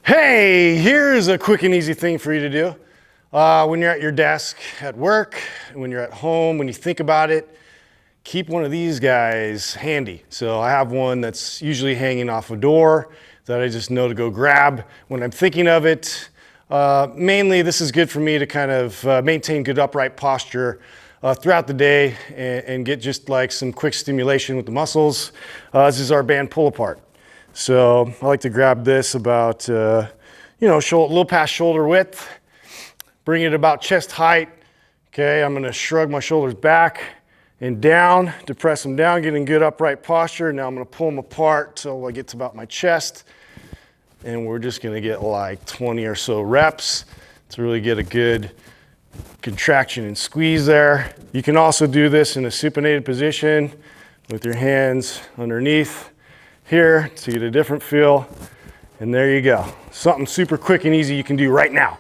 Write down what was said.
Hey, here's a quick and easy thing for you to do. When you're at your desk at work, when you're at home, when you think about it, keep one of these guys handy. So I have one that's usually hanging off a door that I just know to go grab when I'm thinking of it. Mainly this is good for me to kind of maintain good upright posture throughout the day and get just like some quick stimulation with the muscles. This is our band pull apart. So I like to grab this about, a little past shoulder width, bring it about chest height. Okay, I'm gonna shrug my shoulders back and down to press them down, getting good upright posture. Now I'm gonna pull them apart till I get to about my chest. And we're just gonna get like 20 or so reps to really get a good contraction and squeeze there. You can also do this in a supinated position with your hands underneath here to get a different feel. And there you go. Something super quick and easy you can do right now.